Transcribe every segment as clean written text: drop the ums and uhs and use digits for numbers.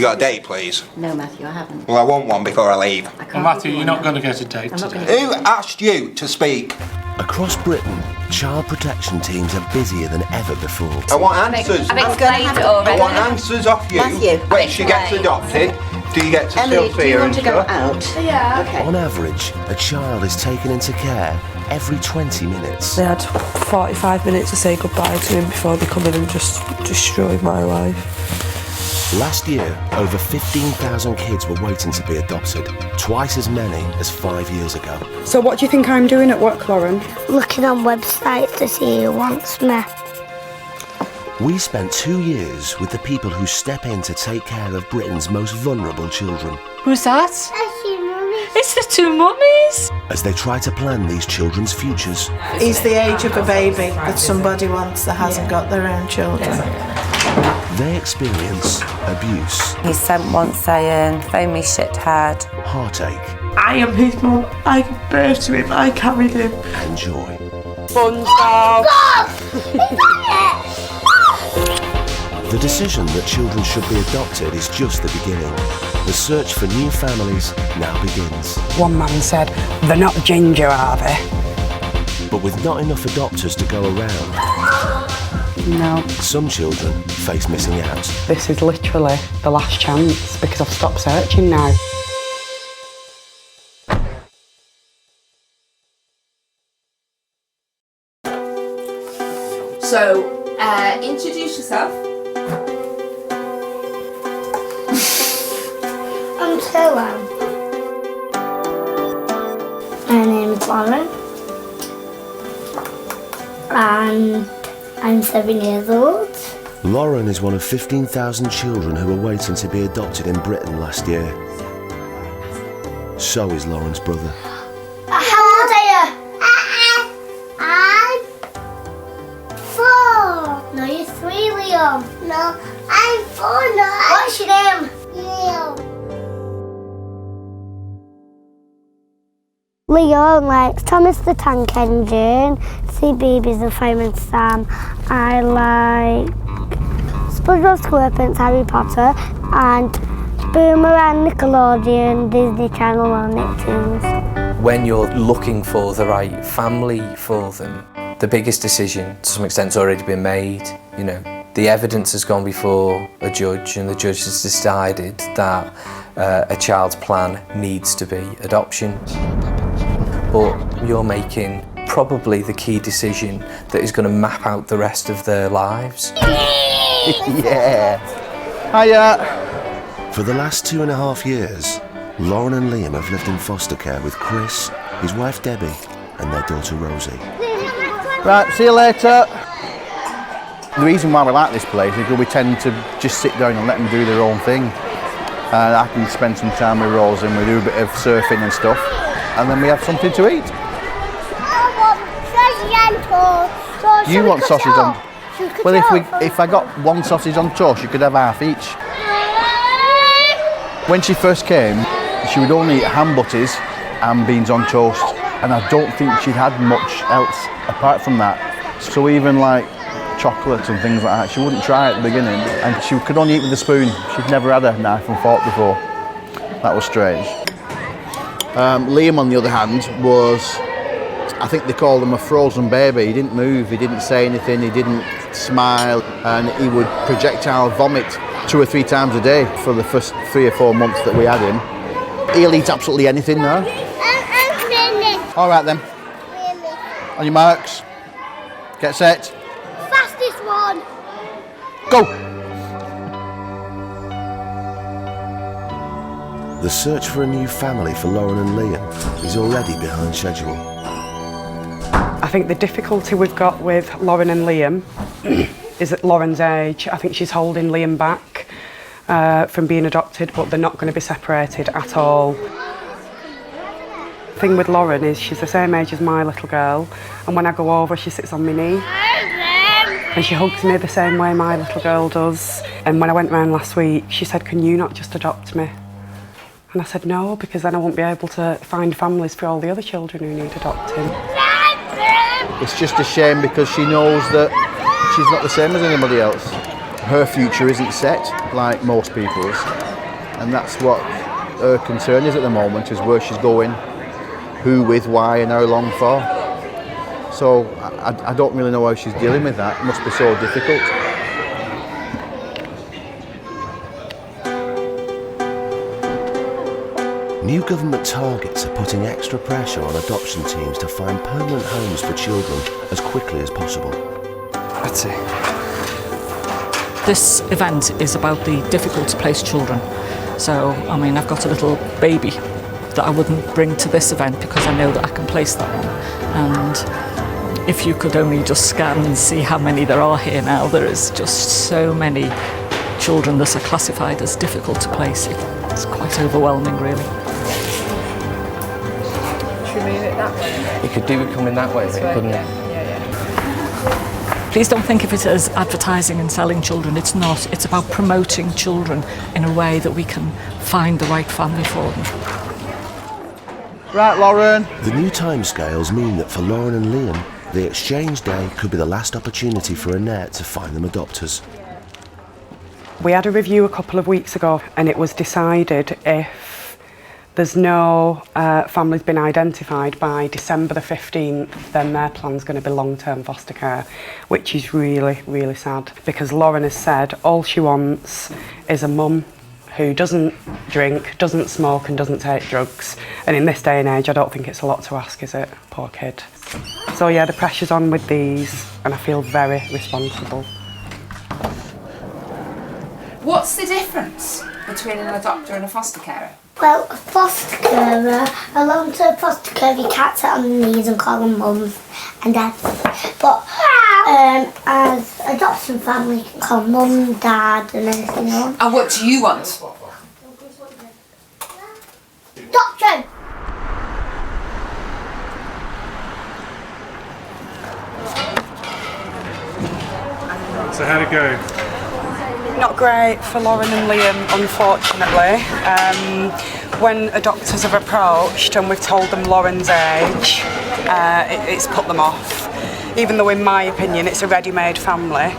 you got a date, please? No, Matthew, I haven't. Well, I want one before I leave. Well, Matthew, you're not going to get a date today. Who asked you to speak? Across Britain, child protection teams are busier than ever before. I want answers. I've explained it already. I want answers off you. Matthew. When she gets adopted, do you get to Emily, still see do you her want and to go stuff? out? Yeah. Okay. On average, a child is taken into care every 20 minutes. They had 45 minutes to say goodbye to him before they come in and just destroyed my life. Last year, over 15,000 kids were waiting to be adopted, twice as many as 5 years ago. So what do you think I'm doing at work, Lauren? Looking on websites to see who wants me. We spent 2 years with the people who step in to take care of Britain's most vulnerable children. Who's that? It's the two mummies. As they try to plan these children's futures. He's the age of a baby that somebody wants that hasn't got their own children. They experience abuse. He sent one saying, phone me shithead. Heartache. I am his mum. I gave birth to him. I carried him. And joy. SpongeBob! The decision that children should be adopted is just the beginning. The search for new families now begins. One man said, they're not ginger, are they? But with not enough adopters to go around, No. some children face missing out. This is literally the last chance because I've stopped searching now. So, introduce yourself. I'm Solo. My name's Lauren. And I'm 7 years old. Lauren is one of 15,000 children who were waiting to be adopted in Britain last year. So is Lauren's brother. How old are you? I'm 4. No, you're 3, Liam. No, I'm 4 now. What's your name? Liam. Leon likes Thomas the Tank Engine, Sea Babies and Fireman Sam. I like SpongeBob SquarePants, Harry Potter, and Boomerang, Nickelodeon, Disney Channel and Nicktoons. When you're looking for the right family for them, the biggest decision to some extent has already been made. You know, the evidence has gone before a judge and the judge has decided that a child's plan needs to be adoption. But you're making probably the key decision that is going to map out the rest of their lives. Yeah! Hiya! For the last 2.5 years, Lauren and Liam have lived in foster care with Chris, his wife Debbie, and their daughter Rosie. Right, see you later. The reason why we like this place is because we tend to just sit down and let them do their own thing. And I can spend some time with Rosie and we do a bit of surfing and stuff. And then we have something to eat. I want sausage on toast. You want sausage on? Well, if I got one sausage on toast, you could have half each. When she first came, she would only eat ham butties and beans on toast, and I don't think she'd had much else apart from that. So even like chocolates and things like that, she wouldn't try at the beginning, and she could only eat with a spoon. She'd never had a knife and fork before. That was strange. Liam, on the other hand, was, I think they called him a frozen baby. He didn't move, he didn't say anything, he didn't smile, and he would projectile vomit 2 or 3 times a day for the first 3 or 4 months that we had him. He'll eat absolutely anything now. All right then. On your marks. Get set. Fastest one. Go. The search for a new family for Lauren and Liam is already behind schedule. I think the difficulty we've got with Lauren and Liam is at Lauren's age. I think she's holding Liam back from being adopted, but they're not going to be separated at all. The thing with Lauren is she's the same age as my little girl, and when I go over she sits on my knee and she hugs me the same way my little girl does. And when I went round last week she said, can you not just adopt me? And I said no, because then I won't be able to find families for all the other children who need adopting. It's just a shame because she knows that she's not the same as anybody else. Her future isn't set like most people's. And that's what her concern is at the moment, is where she's going, who with, why and how long for. So I don't really know how she's dealing with that. It must be so difficult. New government targets are putting extra pressure on adoption teams to find permanent homes for children as quickly as possible. That's it. This event is about the difficult to place children. So, I mean, I've got a little baby that I wouldn't bring to this event because I know that I can place that one. And if you could only just scan and see how many there are here now, there is just so many children that are classified as difficult to place. It's quite overwhelming, really. Should we move it that way? You could do it coming that way, couldn't you? Please don't think of it as advertising and selling children. It's not. It's about promoting children in a way that we can find the right family for them. Right, Lauren. The new timescales mean that for Lauren and Liam, the exchange day could be the last opportunity for Annette to find them adopters. We had a review a couple of weeks ago, and it was decided if there's no families been identified by December the 15th, then their plan's going to be long-term foster care, which is really, really sad, because Lauren has said all she wants is a mum who doesn't drink, doesn't smoke and doesn't take drugs. And in this day and age, I don't think it's a lot to ask, is it? Poor kid. So yeah, the pressure's on with these, and I feel very responsible. What's the difference between an adopter and a foster carer? Well, a foster carer, a long-term foster carer, you can't sit on the knees and call them mums and dads. But as adoption family, you can call mum, dad and anything you want. And what do you want? Adoption! So how'd it go? Not great for Lauren and Liam, unfortunately. When adopters have approached and we've told them Lauren's age, it's put them off. Even though, in my opinion, it's a ready-made family,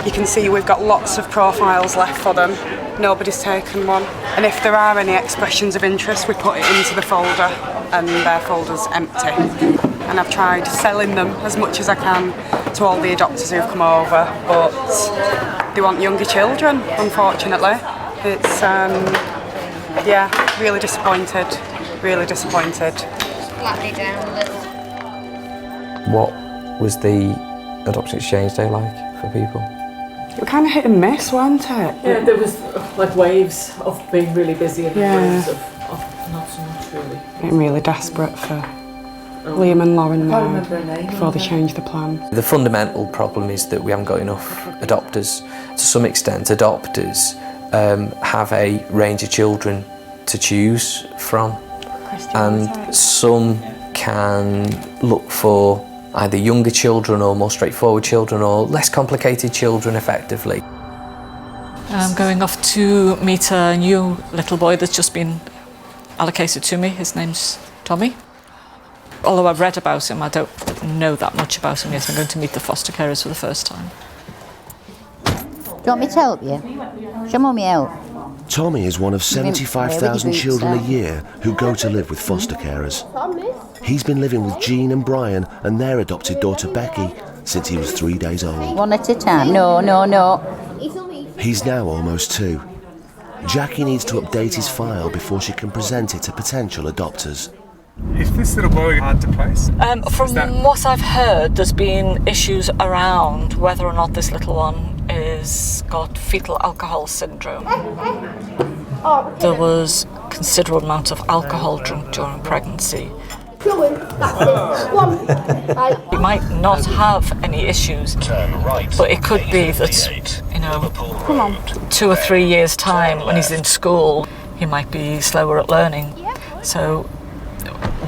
you can see we've got lots of profiles left for them. Nobody's taken one. And if there are any expressions of interest, we put it into the folder, and their folder's empty. And I've tried selling them as much as I can to all the adopters who've come over, but they want younger children, unfortunately. It's, yeah, really disappointed, really disappointed. Flat me down a little. What was the adoption exchange day like for people? It was kind of hit and miss, weren't it? Yeah, there was like waves of being really busy and waves of not so much, really. Getting really desperate for Liam and Lauren now before they change the plan. The fundamental problem is that we haven't got enough adopters. To some extent, adopters have a range of children to choose from, and some can look for either younger children or more straightforward children or less complicated children effectively. I'm going off to meet a new little boy that's just been allocated to me. His name's Tommy. Although I've read about him, I don't know that much about him yet. I'm going to meet the foster carers for the first time. Do you want me to help you? Show mummy help. Tommy is one of 75,000 children a year who go to live with foster carers. He's been living with Jean and Brian and their adopted daughter Becky since he was 3 days old. One at a time. No. He's now almost 2. Jackie needs to update his file before she can present it to potential adopters. Is this little boy hard to place? From what I've heard, there's been issues around whether or not this little one is got fetal alcohol syndrome. There was a considerable amount of alcohol drunk during pregnancy. He might not have any issues, but it could be that, you know, 2 or 3 years' time when he's in school, he might be slower at learning. So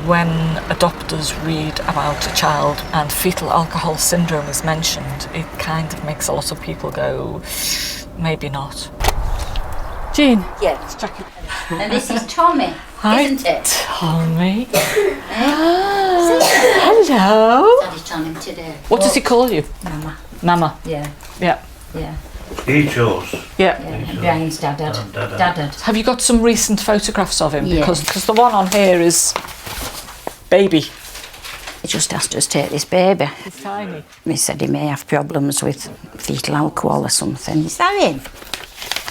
when adopters read about a child and fetal alcohol syndrome is mentioned, it kind of makes a lot of people go, maybe not. Jean? Yes. Jackie. And this is Tommy, isn't it? Tommy. Hello. Daddy's on him today. What does he call you? Mama. Mama. Yeah. Yeah. Yeah. He chose. Yeah. Brian's dad had. Have you got some recent photographs of him? Yeah. Because the one on here is baby. He just asked us to take this baby. He's tiny. He said he may have problems with fetal alcohol or something. Is that him?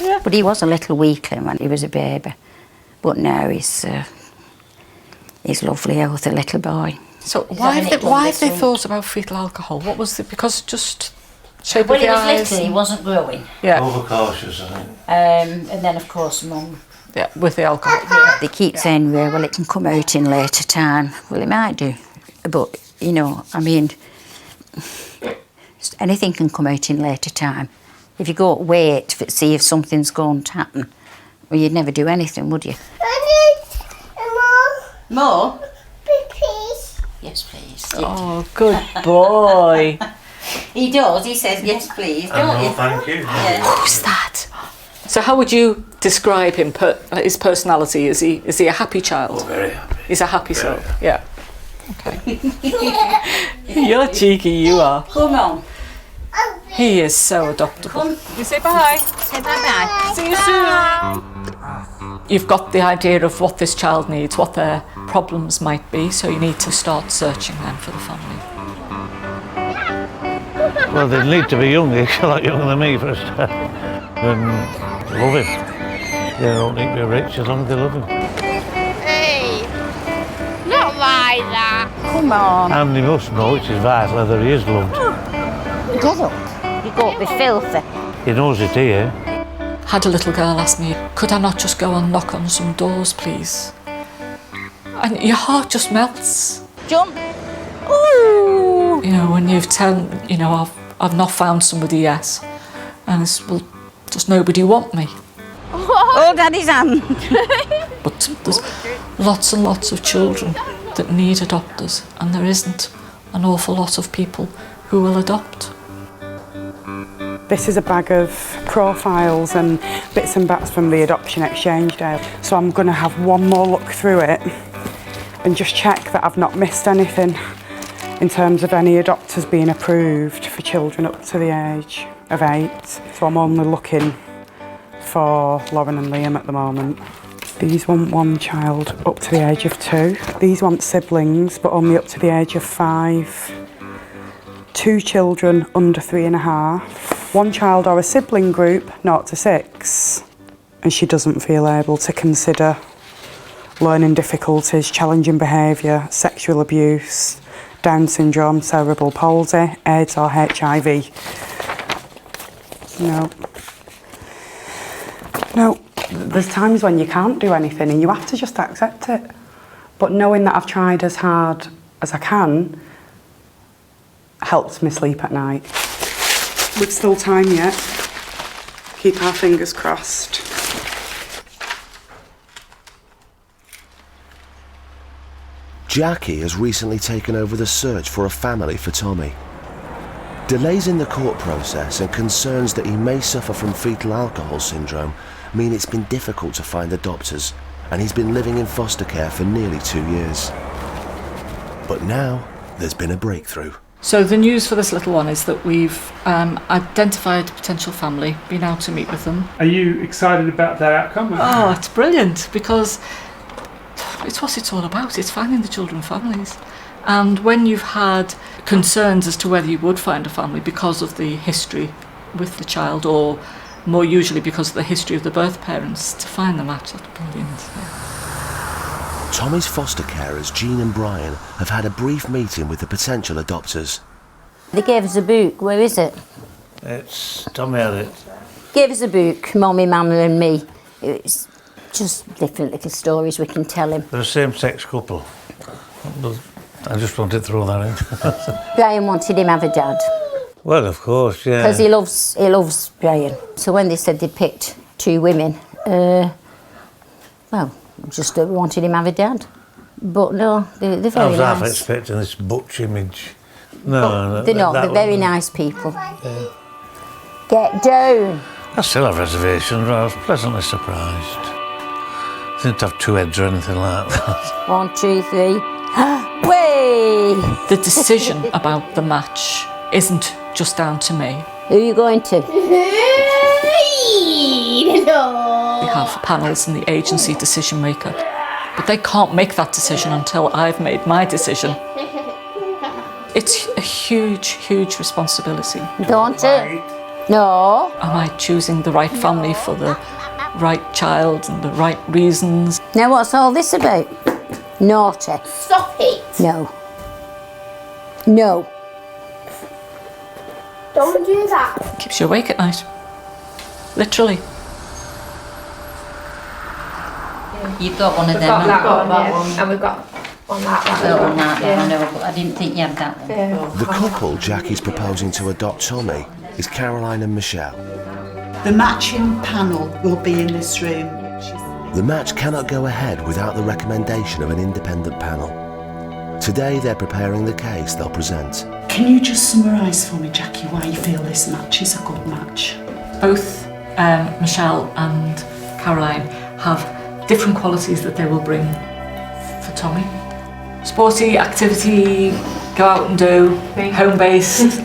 Yeah. But he was a little weakling when he was a baby. But now he's lovely, healthy little boy. So why have they thought about fetal alcohol? What was it? Because just shape when of the he was eyes. little, he wasn't growing. Yeah. Overcautious, I think. And then, of course, Mum. Yeah, with the alcohol. Yeah. They keep saying, well, it can come out in later time. Well, it might do. But, you know, I mean, anything can come out in later time. If you go wait to see if something's going to happen, well, you'd never do anything, would you? More? Please. Yes, please. Oh, good boy. He does. He says, yes, please, don't you? Thank you. Yeah. Who's that? So how would you describe him, his personality? Is he a happy child? Oh, very happy. He's a happy soul, yeah. Okay. You're cheeky, you are. Come on. He is so adoptable. You say bye. Say bye-bye. See you soon. You've got the idea of what this child needs, what their problems might be, so you need to start searching then for the family. Well, they need to be young. They're a lot younger than me for a start. And love him. They don't need to be rich as long as they love him. Hey, not like that. Come on. And they must know, which is vital, whether he is loved. Get up. You got to be filthy. He knows it here. Had a little girl ask me, could I not just go and knock on some doors, please? And your heart just melts. Jump. Ooh. You know, when you've I've not found somebody yet. And it's, well, does nobody want me? Oh, Daddy's hand. But there's lots and lots of children that need adopters, and there isn't an awful lot of people who will adopt. This is a bag of profiles and bits and bats from the adoption exchange day. So I'm going to have one more look through it and just check that I've not missed anything in terms of any adopters being approved for children up to the age of 8. So I'm only looking for Lauren and Liam at the moment. These want one child up to the age of 2. These want siblings, but only up to the age of 5. 2 children under 3.5. 1 child or a sibling group, 0 to 6. And she doesn't feel able to consider learning difficulties, challenging behaviour, sexual abuse, Down syndrome, cerebral palsy, AIDS or HIV. No. No. There's times when you can't do anything and you have to just accept it. But knowing that I've tried as hard as I can helps me sleep at night. We've still time yet. Keep our fingers crossed. Jackie has recently taken over the search for a family for Tommy. Delays in the court process and concerns that he may suffer from fetal alcohol syndrome mean it's been difficult to find adopters, and he's been living in foster care for nearly 2 years. But now there's been a breakthrough. So the news for this little one is that we've identified a potential family, been out to meet with them. Are you excited about that outcome? Oh, it's brilliant, because it's what it's all about. It's finding the children families. And when you've had concerns as to whether you would find a family because of the history with the child, or more usually because of the history of the birth parents, to find the match, that's brilliant. Tommy's foster carers, Jean and Brian, have had a brief meeting with the potential adopters. They gave us a book. Where is it? It's Tommy had it. Gave us a book, Mommy, Mama and me. It's just different little stories we can tell him. They're a same-sex couple. I just wanted to throw that in. Brian wanted him to have a dad. Well, of course, yeah. Because he loves Brian. So when they said they picked 2 women, well, just wanted him to have a dad. But no, they're very nice. I was half expecting this butch image. No, they're not. They're very nice people. Yeah. Get down. I still have reservations, but I was pleasantly surprised. I didn't have 2 heads or anything like that. 1, 2, 3. Way! The decision about the match isn't just down to me. Who are you going to? We have panels and the agency decision maker, but they can't make that decision until I've made my decision. It's a huge, huge responsibility. Don't it? No. Am I choosing the right family for the right child and the right reasons? Now what's all this about? Naughty. Stop it. No. No. Don't do that. Keeps you awake at night. Literally. You've got one of them. Got that one, and we've got one that. I know, but I didn't think you had that one. Yeah. The couple Jackie's proposing to adopt Tommy is Caroline and Michelle. The matching panel will be in this room. The match cannot go ahead without the recommendation of an independent panel. Today they're preparing the case they'll present. Can you just summarise for me, Jackie, why you feel this match is a good match? Both Michelle and Caroline have different qualities that they will bring for Tommy. Sporty, activity, go out and do, home-based.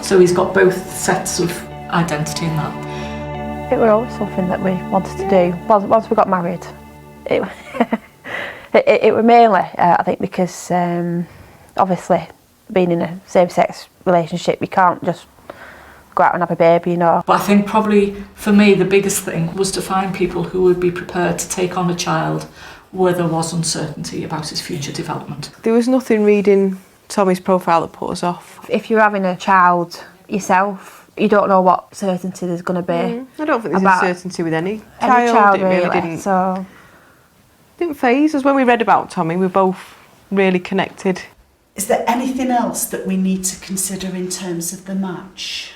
So he's got both sets of identity in that. It was always something that we wanted to do once we got married. It was mainly, I think, because obviously being in a same-sex relationship, you can't just go out and have a baby, you know. But I think probably for me the biggest thing was to find people who would be prepared to take on a child where there was uncertainty about his future development. There was nothing reading Tommy's profile that put us off. If you're having a child yourself, you don't know what certainty there's going to be. I don't think there's about uncertainty with any child. child. It Really didn't. So Didn't faze us when we read about Tommy. We were both really connected. Is there anything else that we need to consider in terms of the match?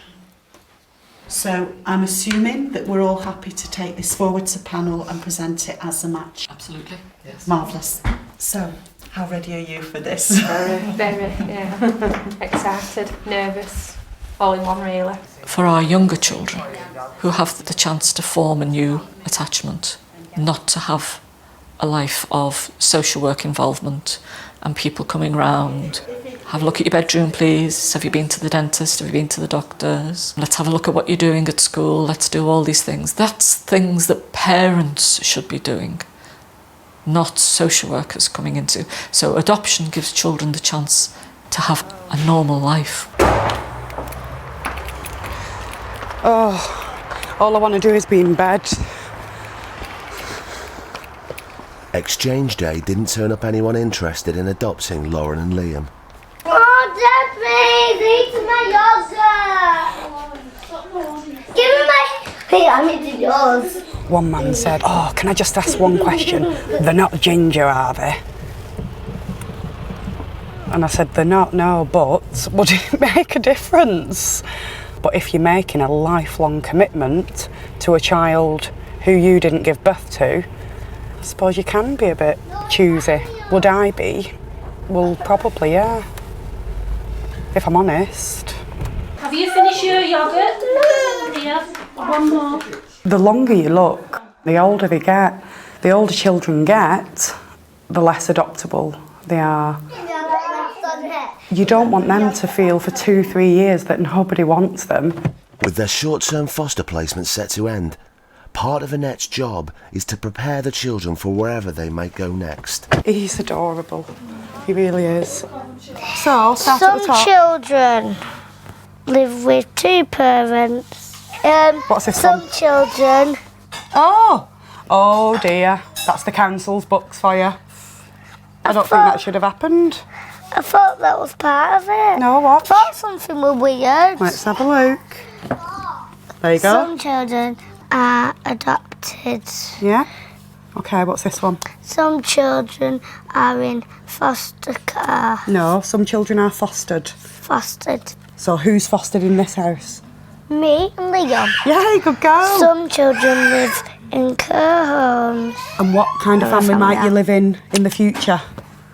So I'm assuming that we're all happy to take this forward to panel and present it as a match. Absolutely, yes. Marvellous. So, how ready are you for this? Very, yeah. Excited, nervous, all in one really. For our younger children who have the chance to form a new attachment, not to have a life of social work involvement and people coming round. Have a look at your bedroom, please. Have you been to the dentist? Have you been to the doctors? Let's have a look at what you're doing at school. Let's do all these things. That's things that parents should be doing, not social workers coming into. So adoption gives children the chance to have a normal life. Oh, all I want to do is be in bed. Exchange Day didn't turn up anyone interested in adopting Lauren and Liam. Oh, Dad, please, eat my yogurt. Give me my... Hey, I'm eating yours. One man said, oh, can I just ask one question? They're not ginger, are they? And I said, they're not, no, but would it make a difference? But if you're making a lifelong commitment to a child who you didn't give birth to, I suppose you can be a bit choosy. Would I be? Well, probably, yeah. If I'm honest. Have you finished your yogurt? Yeah, one more. The longer you look, the older they get. The older children get, the less adoptable they are. You don't want them to feel for 2-3 years that nobody wants them. With their short-term foster placement set to end, part of Annette's job is to prepare the children for wherever they might go next. He's adorable. He really is. So, start at the top. Some children live with two parents. What's this Some one? children... Oh dear. That's the council's books for you. I don't think that should have happened. I thought that was part of it. No, what? I thought something was weird. Let's have a look. There you go. Some children are adopted. Yeah? Okay, what's this one? Some children are in foster care. No, some children are fostered. Fostered. So who's fostered in this house? Me and Liam. Yay, good girl. Some children live in care homes. And what kind of family might you live in the future?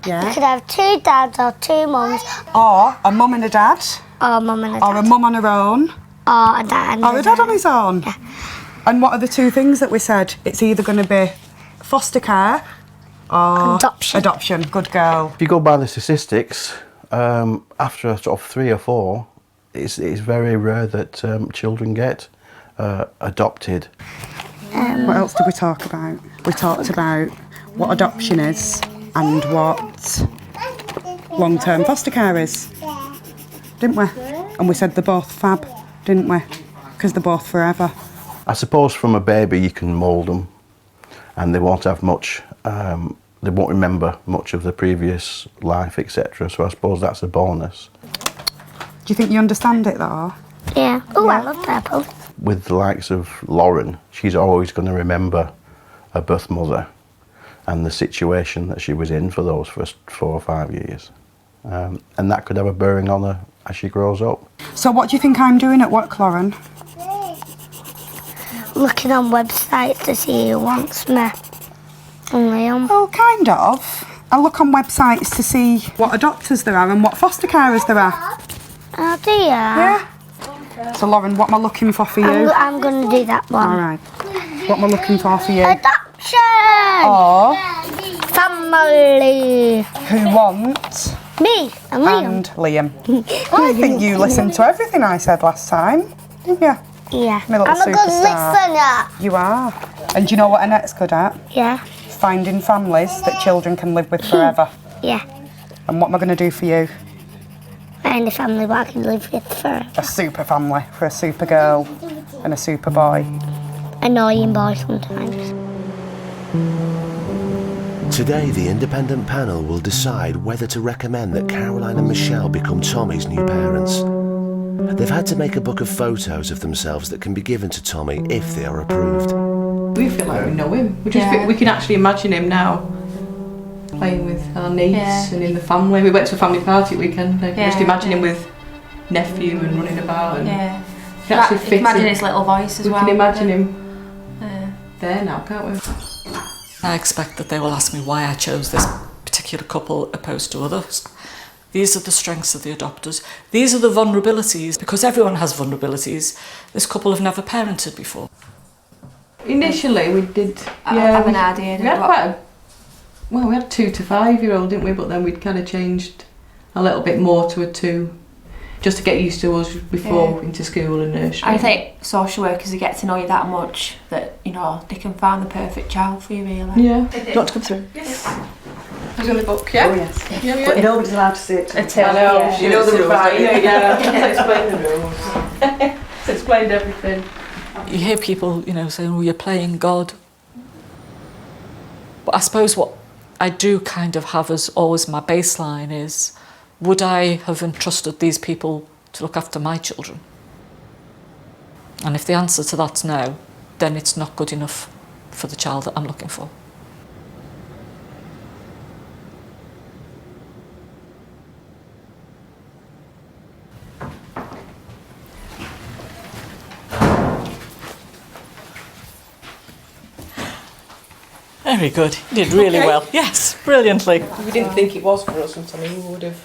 You Yeah. could have two dads or two mums. Or a mum and a dad. Or mum and a dad. Or a mum on her own. Or a dad and Or a dad on his own. Yeah. And what are the two things that we said? It's either going to be foster care or adoption. Good girl. If you go by the statistics, after sort of 3 or 4, it's very rare that children get adopted. What else did we talk about? We talked about what adoption is and what long-term foster care is, didn't we? And we said they're both fab, didn't we? Because they're both forever. I suppose from a baby you can mould them and they won't have much, they won't remember much of the previous life, etc. So I suppose that's a bonus. Do you think you understand it though? Yeah. Oh, I love purple. With the likes of Lauren, she's always going to remember her birth mother and the situation that she was in for those first 4 or 5 years. And that could have a bearing on her as she grows up. So what do you think I'm doing at work, Lauren? Looking on websites to see who wants me. And Liam. Oh, kind of. I look on websites to see what adopters there are and what foster carers there are. Oh, do you? Yeah. So, Lauren, what am I looking for you? I'm going to do that one. All right. What am I looking for you? Adoption! Or family. Who want? Me and Liam. I think you listened to everything I said last time, didn't you? Yeah. My little I'm a good superstar. listener. You are. And do you know what Annette's good at? Yeah. Finding families that children can live with forever. Yeah. And what am I going to do for you? Find a family where I can live with forever. A super family for a super girl and a super boy. Annoying boy sometimes. Today, the independent panel will decide whether to recommend that Caroline and Michelle become Tommy's new parents. They've had to make a book of photos of themselves that can be given to Tommy if they are approved. We feel like we know him. We can actually imagine him now playing with our niece and in the family. We went to a family party weekend. I can just imagine him with nephew and running about. And you can actually fit imagine him. his little voice as well. We can imagine him there now, can't we? I expect that they will ask me why I chose this particular couple opposed to others. These are the strengths of the adopters. These are the vulnerabilities, because everyone has vulnerabilities. This couple have never parented before. Initially, we did. have an idea. We had we had 2 to 5 year old, didn't we? But then we'd kind of changed a little bit more to a 2, just to get used to us before into school and nursery. I think social workers get to know you that much that they can find the perfect child for you, really. Yeah. Do you want to come through? Yes. Who's in the book? Yeah. Oh yes. Yeah. But nobody's allowed to see it. I know. You know the rules. Yeah. Explain the rules. It's explained everything. You hear people, saying, "Oh, you're playing God." But I suppose what I do kind of have as always my baseline is, would I have entrusted these people to look after my children? And if the answer to that's no, then it's not good enough for the child that I'm looking for. Very good. You did really well. Yes, brilliantly. We didn't think it was for us until we would have.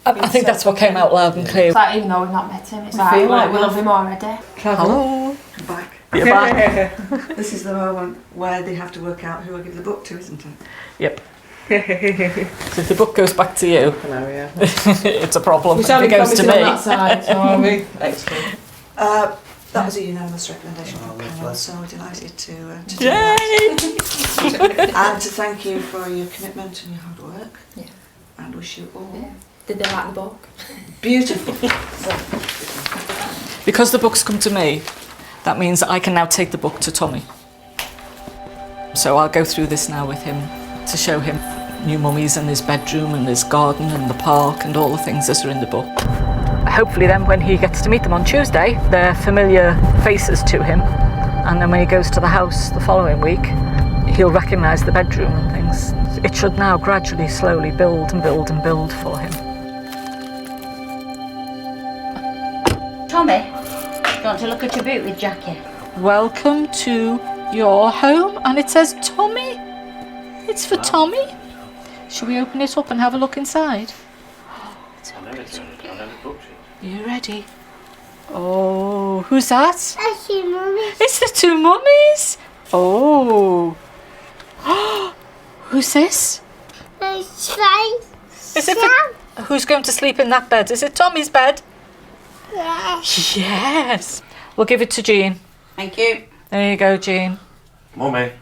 I think that's what came out loud and clear. It's like, even though we've not met him, it's We like, feel like we love him already. Hello. I'm back. You're back. This is the moment where they have to work out who I give the book to, isn't it? Yep. So if the book goes back to you, yeah. it's a problem. We If it goes to me. on that side, so are we? Excellent. That was a unanimous recommendation from the panel, so we're delighted to do Yay! that. And to thank you for your commitment and your hard work. Yeah. And wish you all Did they like the book? beautiful. Because the book's come to me, that means that I can now take the book to Tommy. So I'll go through this now with him to show him new mummies and his bedroom and his garden and the park and all the things that are in the book. Hopefully then when he gets to meet them on Tuesday, they're familiar faces to him, and then when he goes to the house the following week, he'll recognise the bedroom and things. It should now gradually, slowly build and build and build for him. Tommy, do you want to look at your boot with Jackie? Welcome to your home, and it says Tommy. It's for Tommy. Shall we open it up and have a look inside? Are you ready? Oh, who's that? That's two mummies. It's the 2 mummies. Oh. Who's this? It's fine. Is it who's going to sleep in that bed? Is it Tommy's bed? Yes. Yes. We'll give it to Jean. Thank you. There you go, Jean. Mummy.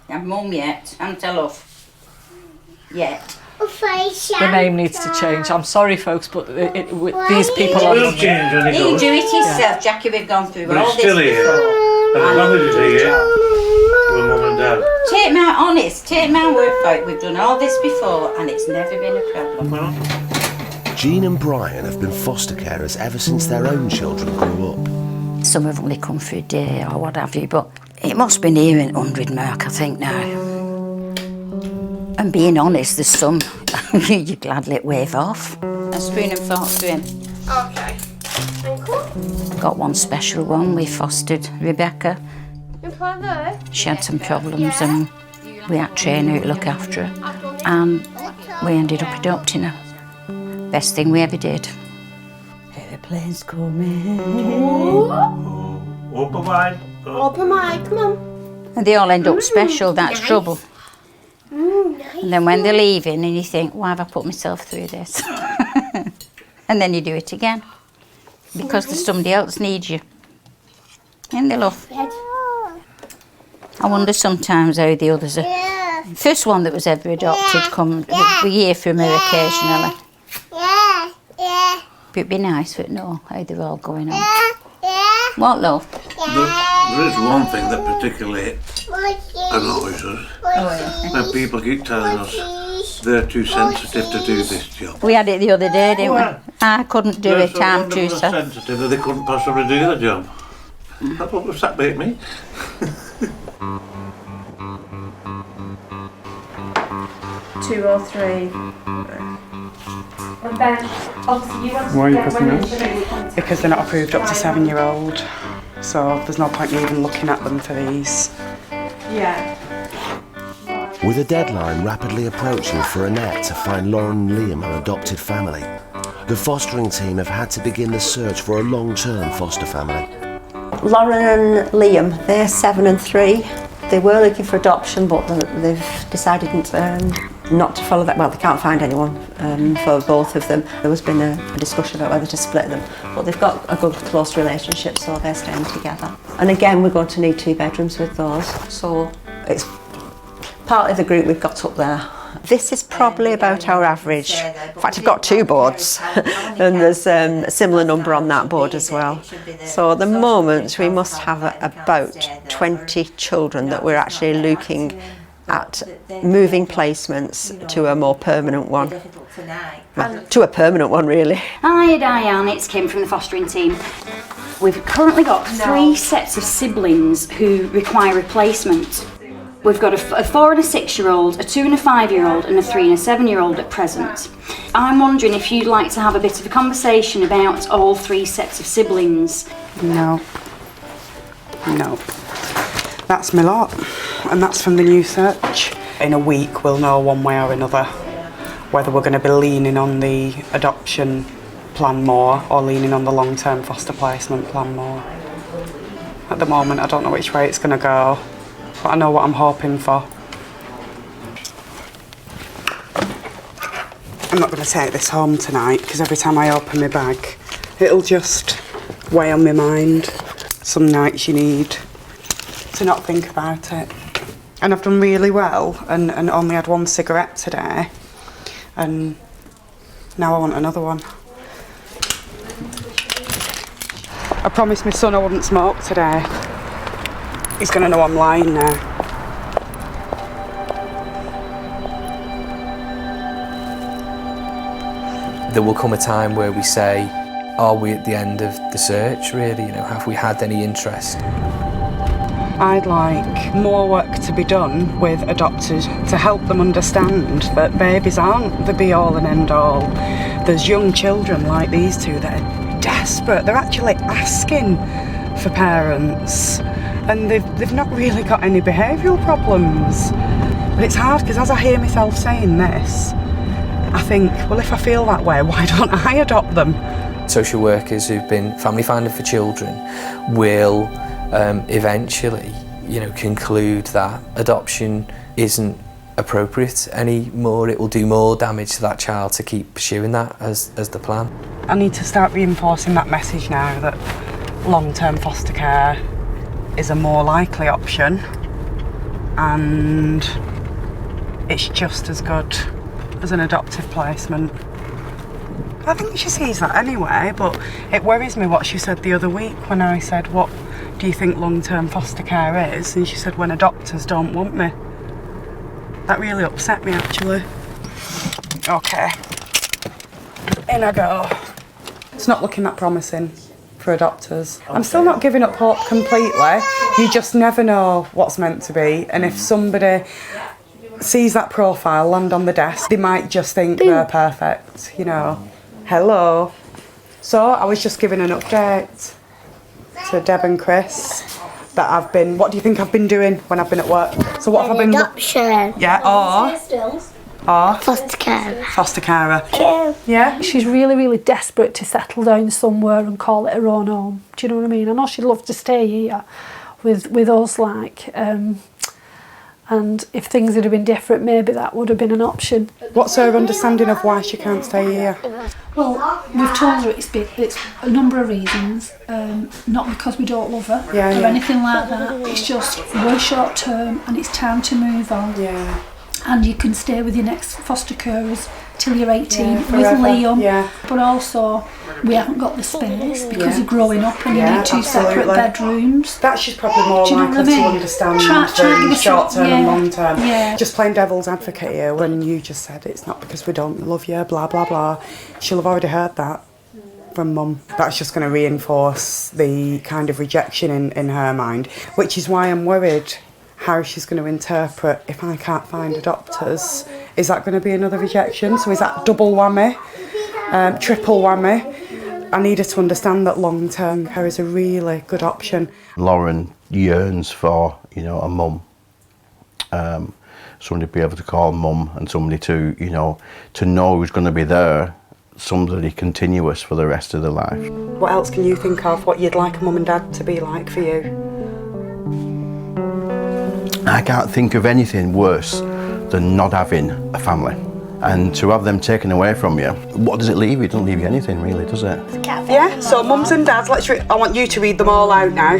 I'm mum yet. I'm tell off. Yet. The name needs to change. I'm sorry, folks, but these people are... Will change when it You goes. do it yourself, Jackie. We've gone through But all it's this still here. before. As long as it's here, with Mum and Dad. Take my honest, take my word for it. We've done all this before, and it's never been a problem. Jean and Brian have been foster carers ever since their own children grew up. Some have only come for a day or what have you, but it must be nearing 100 mark, I think, now. And being honest, there's some you gladly wave off. A spoon and fork to him. Okay. Got one special one. We fostered Rebecca. She had some problems and we had to train her to look after her. And we ended up adopting her. Best thing we ever did. Airplane's coming. Open wide. Open wide, come on. And they all end up special, that's trouble. And then when they're leaving and you think, why have I put myself through this? And then you do it again. Because there's somebody else needs you. And they love. I wonder sometimes how the others are. First one that was ever adopted, we hear from her occasionally. But it'd be nice to know how they're all going on. What, love? There is one thing that particularly annoys us. When people keep telling us they're too sensitive to do this job. We had it the other day, didn't we? I couldn't do it, I'm too sensitive that they couldn't possibly do the job. That's what was that about me. 2 or 3. And then, obviously, you want to Why are you get pressing women that? to really contact Because they're not approved up to 7-year-old. So there's no point in even looking at them for these. Yeah. With a deadline rapidly approaching for Annette to find Lauren and Liam an adopted family, the fostering team have had to begin the search for a long-term foster family. Lauren and Liam, they're 7 and 3. They were looking for adoption, but they've decided not to follow that. Well, they can't find anyone for both of them. There has been a discussion about whether to split them, but they've got a good, close relationship, so they're staying together. And again, we're going to need 2 bedrooms with those, so it's part of the group we've got up there. This is probably about our average. In fact, I've got 2 boards and there's a similar number on that board as well. So at the moment we must have about 20 children that we're actually looking at moving placements to a more permanent one. Well, to a permanent one really. Hi Diane, it's Kim from the fostering team. We've currently got 3 sets of siblings who require replacement. We've got a 4 and a 6-year-old, a 2 and a 5-year-old and a 3 and a 7-year-old at present. I'm wondering if you'd like to have a bit of a conversation about all 3 sets of siblings. No. That's my lot, and that's from the new search. In a week we'll know one way or another whether we're going to be leaning on the adoption plan more or leaning on the long-term foster placement plan more. At the moment I don't know which way it's going to go, but I know what I'm hoping for. I'm not going to take this home tonight because every time I open my bag it'll just weigh on my mind. Some nights you need to not think about it. And I've done really well and only had 1 cigarette today, and now I want another one. I promised my son I wouldn't smoke today. He's going to know I'm lying now. There will come a time where we say, are we at the end of the search really? You know, have we had any interest? I'd like more work to be done with adopters to help them understand that babies aren't the be-all and end-all. There's young children like these 2 that are desperate. They're actually asking for parents, and they've not really got any behavioural problems. But it's hard because as I hear myself saying this, I think, well, if I feel that way, why don't I adopt them? Social workers who've been family finder for children will eventually, conclude that adoption isn't appropriate anymore. It will do more damage to that child to keep pursuing that as the plan. I need to start reinforcing that message now that long-term foster care is a more likely option, and it's just as good as an adoptive placement. I think she sees that anyway, but it worries me what she said the other week when I said, what do you think long-term foster care is? And she said, when adopters don't want me. That really upset me, actually. Okay, in I go. It's not looking that promising for adopters. I'm still not giving up hope completely. You just never know what's meant to be, and if somebody sees that profile land on the desk, they might just think they're perfect, you know. Hello. So I was just giving an update to Deb and Chris that I've been, what do you think I've been doing when I've been at work? So what have I been... Adoption. Yeah, or foster carer. Foster carer. Yeah? She's really, really desperate to settle down somewhere and call it her own home. Do you know what I mean? I know she'd love to stay here with us, like, and if things had been different, maybe that would have been an option. What's her understanding of why she can't stay here? Well, we've told her it's a number of reasons, not because we don't love her or anything like that. It's just we're short term and it's time to move on. Yeah. And you can stay with your next foster carers till you're 18 with forever. Liam. Yeah. But also, we haven't got the space because you're growing up and you need two absolutely. separate bedrooms. That she's probably more Do you know likely what I mean? to understand Try than short term and long term. Yeah. Just playing devil's advocate here, when you just said it's not because we don't love you, blah blah blah. She'll have already heard that from mum. That's just going to reinforce the kind of rejection in her mind, which is why I'm worried how she's going to interpret if I can't find adopters. Is that going to be another rejection? So is that double whammy, triple whammy? I need her to understand that long-term care is a really good option. Lauren yearns for, you know, a mum. Somebody to be able to call mum, and somebody to, you know, to know who's going to be there, somebody continuous for the rest of their life. What else can you think of, what you'd like a mum and dad to be like for you? I can't think of anything worse than not having a family. And to have them taken away from you, what does it leave you? It doesn't leave you anything, really, does it? Yeah, so mums and dads, I want you to read them all out now,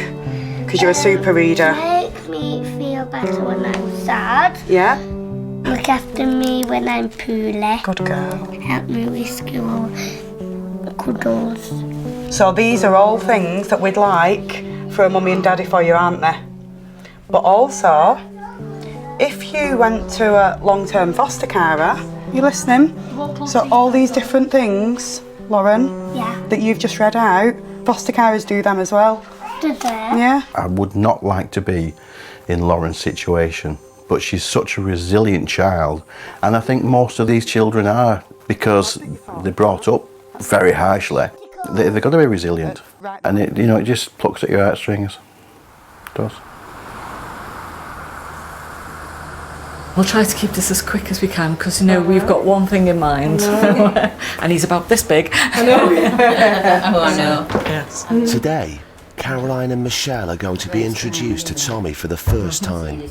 because you're a super reader. Makes me feel better when I'm sad. Yeah? Look after me when I'm poorly. Good girl. Help me with school. Cuddles. So these are all things that we'd like for a mummy and daddy for you, aren't they? But also, if you went to a long-term foster carer, you listening? So all these different things, Lauren, that you've just read out, foster carers do them as well. Do they? Yeah. I would not like to be in Lauren's situation, but she's such a resilient child, and I think most of these children are, because they're brought up very harshly. They've got to be resilient, and it, you know, it just plucks at your heartstrings. It does. We'll try to keep this as quick as we can because, you know, we've got one thing in mind and he's about this big. I know. Oh, I know. Yes. Today, Caroline and Michelle are going to be introduced to Tommy for the first time.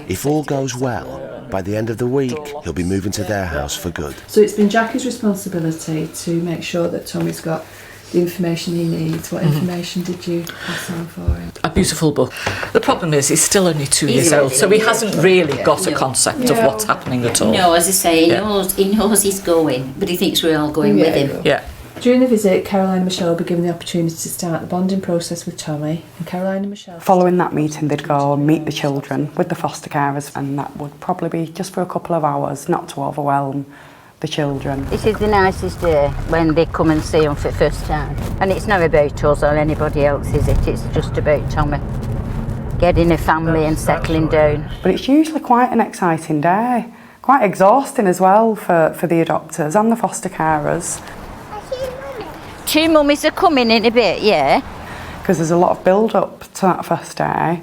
If all goes well, by the end of the week, he'll be moving to their house for good. So it's been Jackie's responsibility to make sure that Tommy's got the information he needs. What information did you pass on for him? A beautiful book. The problem is he's still only 2 years old, so he hasn't really got a concept of what's happening at all. No, as I say, he knows he's going, but he thinks we're all going with him. Yeah. During the visit, Caroline and Michelle will be given the opportunity to start the bonding process with Tommy, and Caroline and Michelle... Following that meeting, they'd go and meet the children with the foster carers, and that would probably be just for a couple of hours, not to overwhelm the children. This is the nicest day when they come and see him for the first time. And it's not about us or anybody else, is it? It's just about Tommy. Getting a family and settling down. But it's usually quite an exciting day. Quite exhausting as well for the adopters and the foster carers. 2 mummies are coming in a bit, yeah? Because there's a lot of build-up to that first day.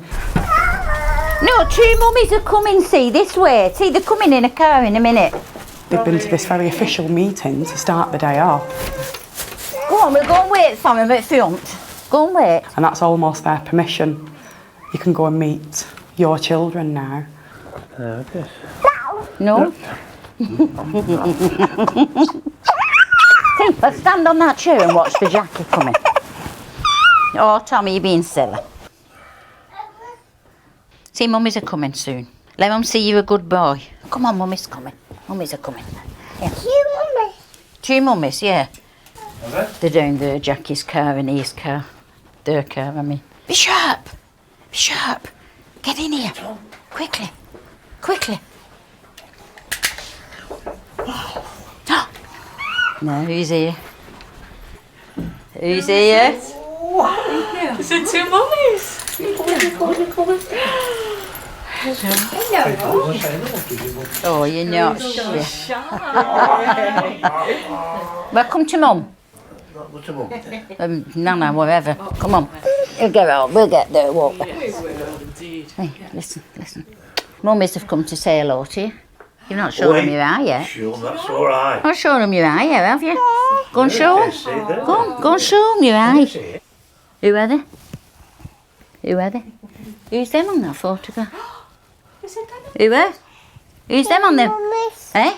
No, 2 mummies are coming, see, this way. See, they're coming in a car in a minute. They've been to this very official meeting to start the day off. Go on, we'll go and wait for them at front. Go and wait. And that's almost their permission. You can go and meet your children now. No. See, let's stand on that chair and watch for Jackie coming. Oh, Tommy, you're being silly. See, Mummy's are coming soon. Let Mum see you're a good boy. Come on, Mummy's coming. Mummy's are coming. Yeah. 2 mummies. 2 mummies, yeah. They're down there, Jackie's car and his car. Their car, I mean. Be sharp! Be sharp! Get in here! Quickly! Quickly! No, who's here? Who's here? Is it 2 mummies? Oh, you're not sure. Welcome to Mum. Nana, whatever. Come on. We'll get out. We'll get there, won't we? Hey, listen. Mummies have come to say hello to you. You've not shown them your eye yet. Sure, that's all right. Not shown them your eye yet, have you? Go and show them. Go and show them your eye. Who are they? Who are they? Who's them on that photograph? Who are? Who's them on them? Eh?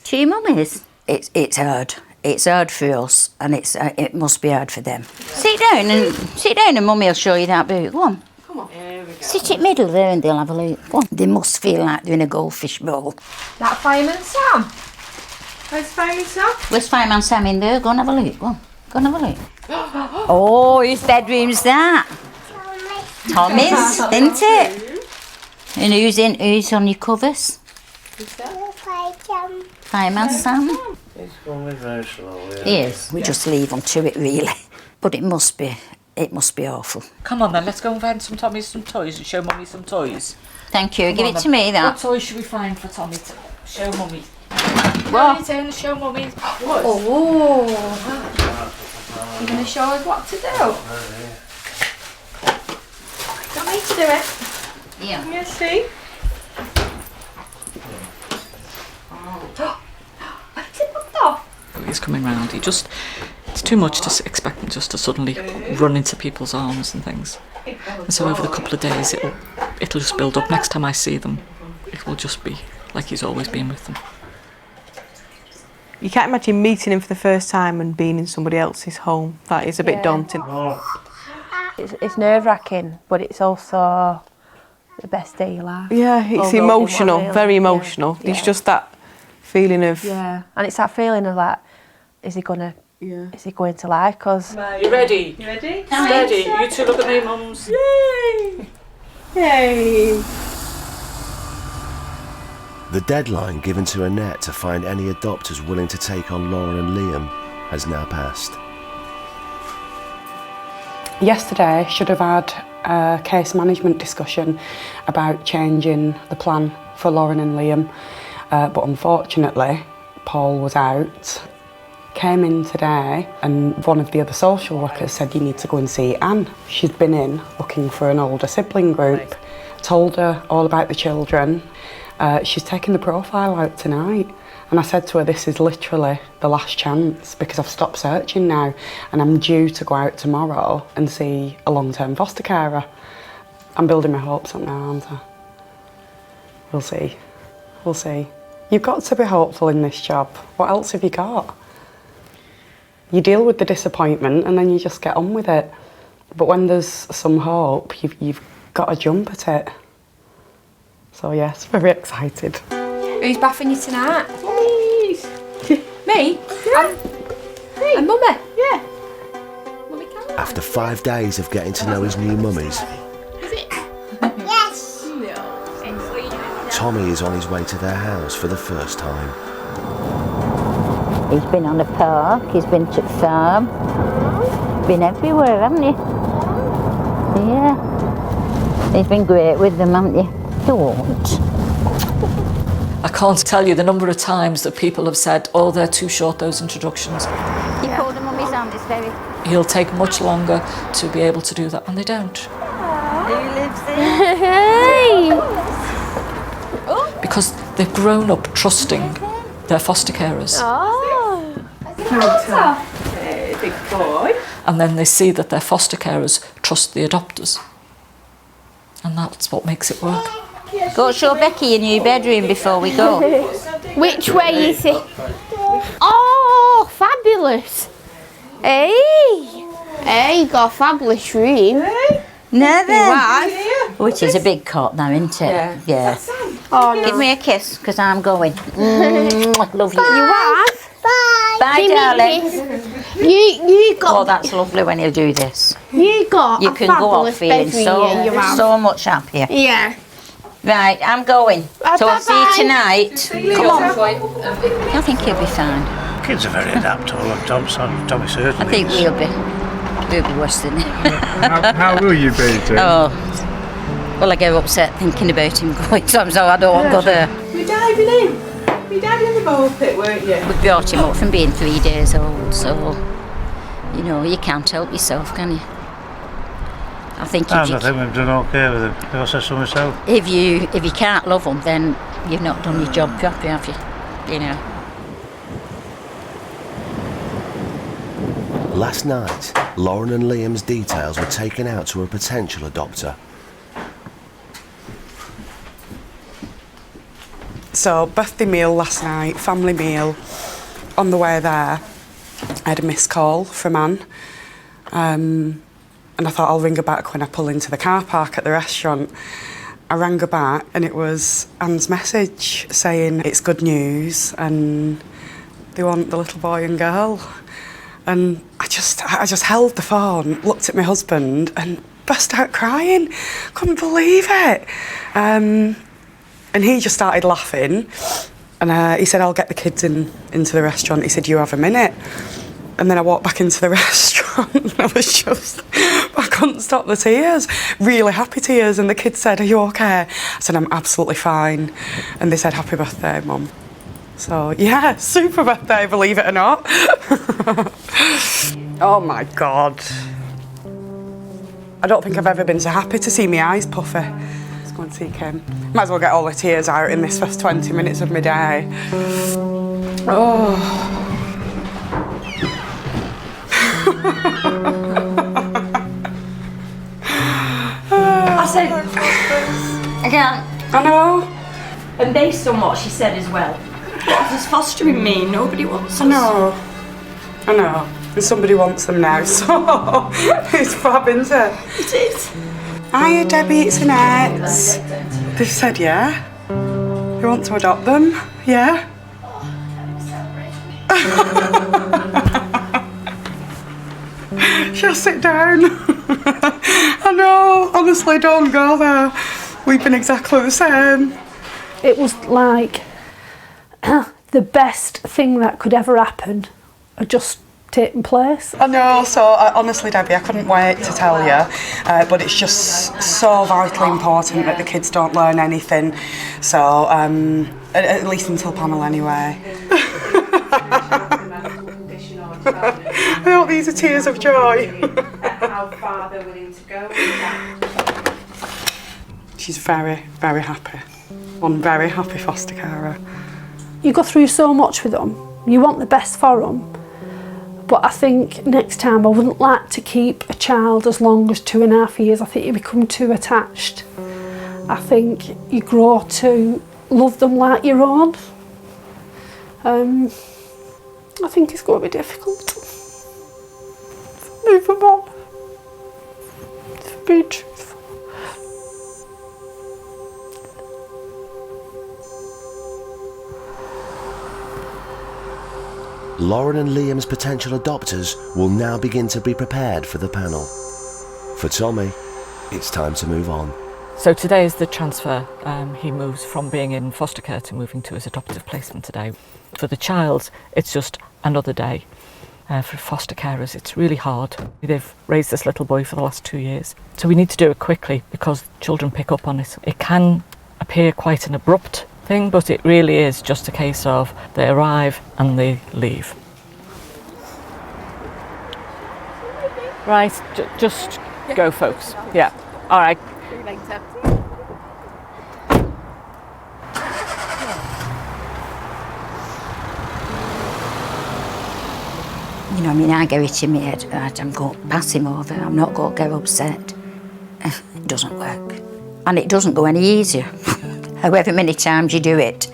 2 mummies. It's hard. It's hard for us, and it must be hard for them. Sit down, and Mummy will show you that boot. Go on. Come on. Sit in the middle there, and they'll have a look. Go on. They must feel like they're in a goldfish bowl. That Fireman Sam. Where's Fireman Sam? Where's Fireman Sam in there? Go and have a look. Go on. Go and have a look. Oh, whose bedroom's that? Tommy's, isn't it? And who's on your covers? Fireman Sam. It's going very slowly. He is. We just leave them to it, really. But it must be awful. Come on then, let's go and find Tommy some toys and show Mummy some toys. Thank you. Come Give on it then. to me, that. What toys should we find for Tommy to show Mummy? What? Turn show Mummy. Oh. You're going to show us what to do? Do you want me to do it? Yeah. Can you see? What's it popped off? He's coming round. It's too much to expect him just to suddenly run into people's arms and things. And so over the couple of days, it'll just build up. Next time I see them, it will just be like he's always been with them. You can't imagine meeting him for the first time and being in somebody else's home. That is a bit daunting. It's nerve-wracking, but it's also the best day of your life. Yeah, it's Although emotional, really, very emotional. Yeah. It's just that feeling of... Yeah, and it's that feeling of like, is he going to like us? You ready? You ready? Steady. You two look at me, mums. Yay! Yay! The deadline given to Annette to find any adopters willing to take on Lauren and Liam has now passed. Yesterday, I should have had a case management discussion about changing the plan for Lauren and Liam, but unfortunately, Paul was out. Came in today and one of the other social workers said you need to go and see Anne. She's been in looking for an older sibling group, told her all about the children. She's taking the profile out tonight. And I said to her, this is literally the last chance because I've stopped searching now and I'm due to go out tomorrow and see a long-term foster carer. I'm building my hopes up now, aren't I? We'll see. We'll see. You've got to be hopeful in this job. What else have you got? You deal with the disappointment and then you just get on with it. But when there's some hope, you've got to jump at it. So yes, very excited. Who's bathing you tonight? Please. Me? And Mummy? Yeah. Mummy can. After 5 days of getting to know his new mummies, Yes. Tommy is on his way to their house for the first time. He's been on the park, he's been to the farm, been everywhere, hasn't he? Yeah. He's been great with them, haven't you? Don't. I can't tell you the number of times that people have said, oh, they're too short, those introductions. You call the mummy's hand, it's very... He'll take much longer to be able to do that, and they don't. Who lives there? Because they've grown up trusting their foster carers. Hey, big boy. And then they see that their foster carers trust the adopters. And that's what makes it work. Go show Becky your new bedroom before we go. Which way is it? Oh, fabulous. Hey, you got a fabulous room. Never. Your wife. Which is a big cot now, isn't it? Yeah. Oh, no. Give me a kiss, because I'm going. Love you. Your wife. Bye, Give me a darling. You got. Oh, that's lovely when you do this. You got. You a can go off fabulous feeling baby, you have. so much happier. Yeah. Right, I'm going. So I'll see you tonight. Come on. I think he'll be fine. Kids are very adaptable, and Tommy certainly I think is. we'll be worse than him. How will you be, Jim? Oh, well, I get upset thinking about him going, so I don't want to go there. You diving in? You diving in the bowl pit, weren't you? We brought him up from being 3 days old, so you know you can't help yourself, can you? I think I think we've done okay with him. I said so myself. if you can't love them, then you've not done your job properly, have you? You know. Last night, Lauren and Liam's details were taken out to a potential adopter. So, birthday meal last night, family meal. On the way there, I had a missed call from Anne. And I thought I'll ring her back when I pull into the car park at the restaurant. I rang her back and it was Anne's message saying it's good news and they want the little boy and girl. And I just held the phone, looked at my husband and burst out crying. Couldn't believe it. And he just started laughing. And he said, I'll get the kids into the restaurant. He said, you have a minute. And then I walked back into the restaurant and I couldn't stop the tears, really happy tears. And the kids said, are you okay? I said, I'm absolutely fine. And they said, happy birthday, Mum. So, yeah, super birthday, believe it or not. Oh, my God. I don't think I've ever been so happy to see my eyes puffy. Let's go and see Kim. Might as well get all the tears out in this first 20 minutes of my day. Oh. I said, I can't. I know. And based on what she said as well, what does fostering mean? Nobody wants us. I know. And somebody wants them now, so it's fab, isn't it? It is. Hiya, Debbie, it's Annette. They've said yeah. They want to adopt them, yeah. She'll sit down. I know, honestly, don't go there. We've been exactly the same. It was like the best thing that could ever happen had just taken place. I know, so honestly, Debbie, I couldn't wait to tell you, but it's just so vitally important that the kids don't learn anything, so at least until panel anyway. I hope these are tears of joy. How far they're willing to go with that. She's very, very happy. One very happy foster carer. You go through so much with them. You want the best for them. But I think next time I wouldn't like to keep a child as long as 2.5 years. I think you become too attached. I think you grow to love them like your own. I think it's going to be difficult for me, for Mum, for being truthful. Lauren and Liam's potential adopters will now begin to be prepared for the panel. For Tommy, it's time to move on. So today is the transfer. He moves from being in foster care to moving to his adoptive placement today. For the child, it's just another day. For foster carers, it's really hard. They've raised this little boy for the last 2 years. So we need to do it quickly because children pick up on it. It can appear quite an abrupt thing, but it really is just a case of they arrive and they leave. Right, just go, folks. Yeah, all right. See you later. You know, I mean, I go it in my head, I'm going to pass him over, I'm not going to get upset. It doesn't work. And it doesn't go any easier, however many times you do it.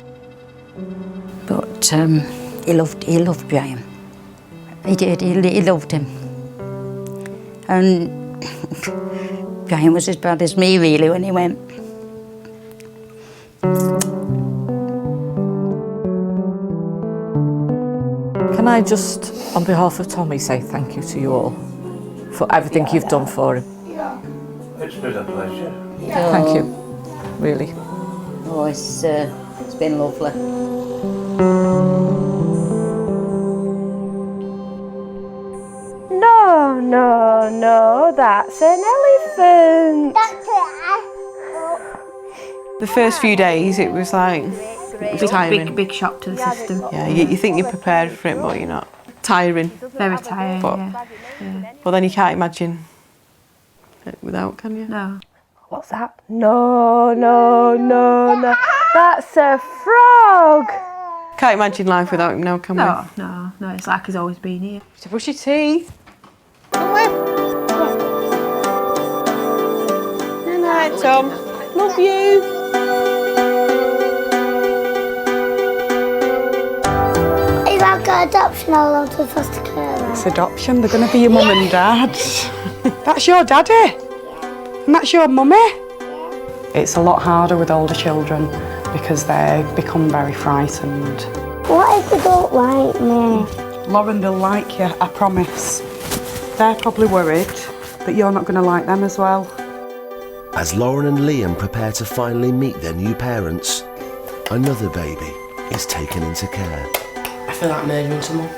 But he loved Graham. He did, he loved him. And Brian was as bad as me, really, when he went. Can I just, on behalf of Tommy, say thank you to you all for everything you've done for him. It's been a pleasure. Thank you, really. Oh, it's been lovely. No, no, no, that's an elephant. The first few days, it was like tiring. Big shock to the system. Yeah, you think you're prepared for it, but you're not. Tiring. Very tiring, But, yeah. But then you can't imagine it without, can you? No. What's that? No, no, no, no. That's a frog. Can't imagine life without him now, can we? No, it's like he's always been here. To brush your teeth. Good night, Tom. Love you. Is that got adoption or long to foster care? It's adoption. They're going to be your mum and dad. That's your daddy. And that's your mummy. It's a lot harder with older children because they become very frightened. What if they don't like me? Lauren, they'll like you, I promise. They're probably worried that you're not going to like them as well. As Lauren and Liam prepare to finally meet their new parents, another baby is taken into care. I feel like murdering someone.